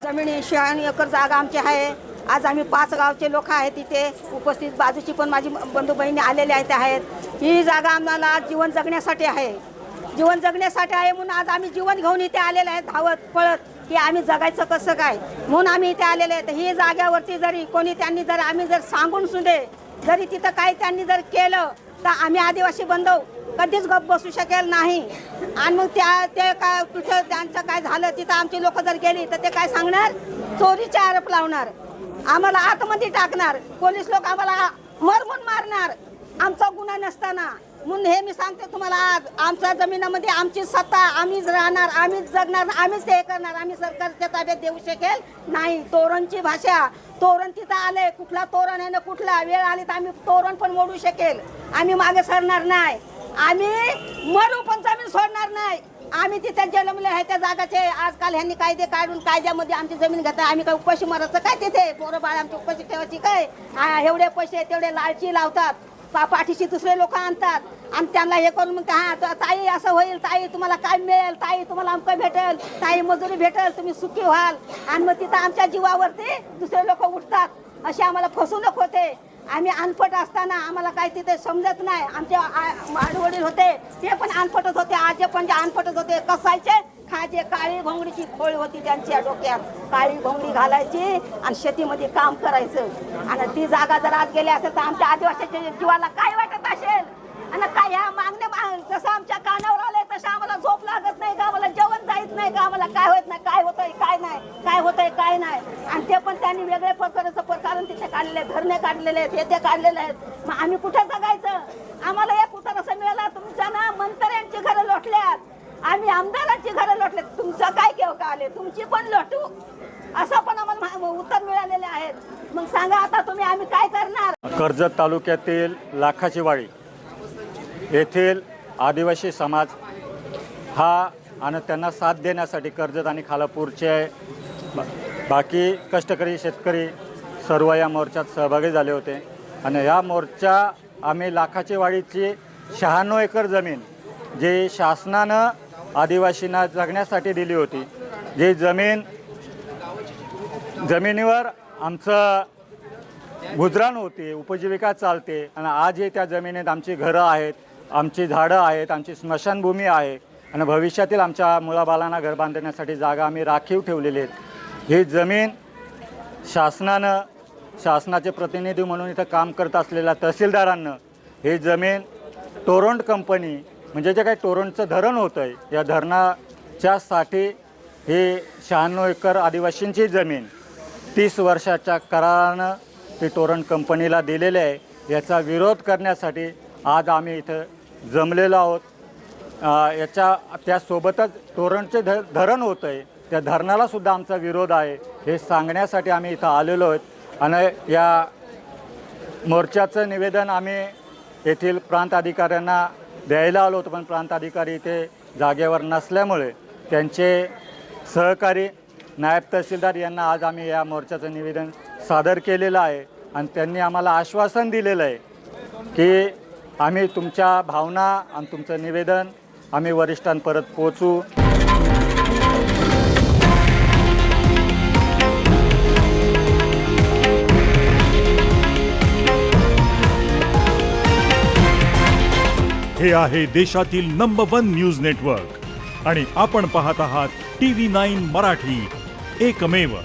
जमिनी 96 एकर जागा आमची आहे। आज आम्ही 5 गावचे लोक आहेत तिथे उपस्थित, बाजूची पण माझी बंधू बहिणी आलेले आहेत। ही जागा आम्हाला जीवन जगण्यासाठी आहे, जीवन जगण्यासाठी आहे म्हणून आज आम्ही जीवन घेऊन इथे आलेले आहेत, धावत पळत की आम्ही जगायचं कसं काय म्हणून आम्ही इथे आलेले आहेत। ही जागेवरती जरी कोणी त्यांनी जर आम्ही जर सांगून सुद्धा जरी तिथं काही त्यांनी जर केलं तर आम्ही आदिवासी बंधू कधीच गप्प बसू शकेल नाही। आणि मग ते काय तिथं त्यांचं काय झालं तिथं आमची लोक जर गेली तर ते काय सांगणार, चोरीचे आरोप लावणार, आम्हाला आतमध्ये टाकणार, पोलीस लोक आम्हाला मरमून मारणार आमचा गुन्हा नसताना। म्हणून हे मी सांगते तुम्हाला, आज आमच्या जमिनीमध्ये आमची सत्ता, आम्हीच राहणार, आम्हीच जगणार, आम्हीच हे करणार, आम्ही सरकारच्या ताब्यात देऊ शकेल नाही। तोरणची भाषा, तोरण तिथं आले, कुठला तोरण आहे ना कुठला वेळ आली तर आम्ही तोरण पण मोडू शकेल, आम्ही मागे सरणार नाही, आम्ही मरू पण जमीन सोडणार नाही। आम्ही तिथे जन्मले आहे त्या जागाचे, आजकाल ह्यांनी कायदे काढून कायद्यामध्ये आमची जमीन घेतात, आम्ही काय उपाशी मारायचं काय तिथे, पोरं बाळ आमची उपाशी ठेवायची काय, एवढे पैसे तेवढे लालची लावतात, पाठीशी दुसरे लोक आणतात आणि त्यांना हे करून मग हा ताई असं होईल, ताई तुम्हाला काय मिळेल, ताई तुम्हाला आमकं भेटेल, ताई मजुरी भेटेल, तुम्ही सुखी व्हाल, आणि मग तिथं आमच्या जीवावरती दुसरे लोक उठतात, अशी आम्हाला फसवणूक होते। आम्ही अनपट असताना आम्हाला काही तिथे समजत नाही, आमचे आडवडील होते ते पण अनपटच होते, आजे पण जे अनपटच होते, कसायचे खायचे, काळी भोंगडीची खोळ होती त्यांच्या डोक्यात, काळी भोंगडी घालायची आणि शेतीमध्ये काम करायचं। आणि ती जागा जर आज गेली असेल तर आमच्या आदिवासीच्या जीवाला काय वाटत असेल, आणि काय ह्या मागण्या जसं आमच्या कानावर आले तसं आम्हाला झोप लागत नाही का, आम्हाला जेवण जायच नाही का, आम्हाला काय होत नाही, काय होतंय काय नाही, काय होतंय काय नाही। आणि ते पण त्यांनी वेगळे प्रकारचं प्रकार तिथे काढलेले, धरणे काढलेले आहेत, हे ते काढलेले आहेत, मग आम्ही कुठे जगायचं। आम्हाला एक उत्तर असं मिळालं, तुमच्या ना मंत्र्यांची घरं लोटल्यात, आम्ही आमदारांची घरं लोटल्यात, तुमचं काय केव का आले, तुमची पण लोटू, असं पण आम्हाला उत्तर मिळालेले आहेत। मग सांगा आता तुम्ही आम्ही काय करणार। कर्जत तालुक्यातील लाखाची वाडी येथील आदिवासी समाज हा आणि त्यांना साथ देण्यासाठी कर्जत आणि खालापूरचे बाकी कष्टकरी शेतकरी सर्व या मोर्चात सहभागी झाले होते। आणि या मोर्चा आम्ही लाखाची वाडीची 96 एकर जमीन जी शासनानं आदिवासींना जगण्यासाठी दिली होती, जी जमिनीवर आमचं गुजराण होते, उपजीविका चालते, आणि आजही त्या जमिनीत आमची घरं आहेत, आमची झाडं आहेत, आमची स्मशानभूमी आहे, आणि भविष्यातील आमच्या मुलाबाळांना घर बांधण्यासाठी जागा आम्ही राखीव ठेवलेली आहेत। ही जमीन शासनाचे प्रतिनिधी म्हणून इथं काम करत असलेल्या तहसीलदारांना ही जमीन टोरंट कंपनी, म्हणजे जे काही टोरंटचं धरण होतं आहे, या धरणाच्यासाठी ही 96 एकर आदिवासींची जमीन 30 वर्षाच्या करारानं ती टोरंट कंपनीला दिलेली आहे। याचा विरोध करण्यासाठी आज आम्ही इथं जमलेलो आहोत। त्यासोबतच टोरंटचे धरण होतं आहे, त्या धरणालासुद्धा आमचा विरोध आहे हे सांगण्यासाठी आम्ही इथं आलेलो आहोत। आणि या मोर्चाचं निवेदन आम्ही येथील प्रांत अधिकाऱ्यांना द्यायला आलो होतो, पण प्रांत अधिकारी इथे जागेवर नसल्यामुळे त्यांचे सहकारी नायब तहसीलदार यांना आज आम्ही या मोर्चाचं निवेदन सादर केलेलं आहे। आणि त्यांनी आम्हाला आश्वासन दिलेलं आहे की आम्ही तुमच्या भावना आणि तुमचं निवेदन आम्ही वरिष्ठांपर्यंत पोहोचू। हे आहे देशातील नंबर 1 न्यूज नेटवर्क आणि आपण पाहत आहात TV9 मराठी, एकमेव।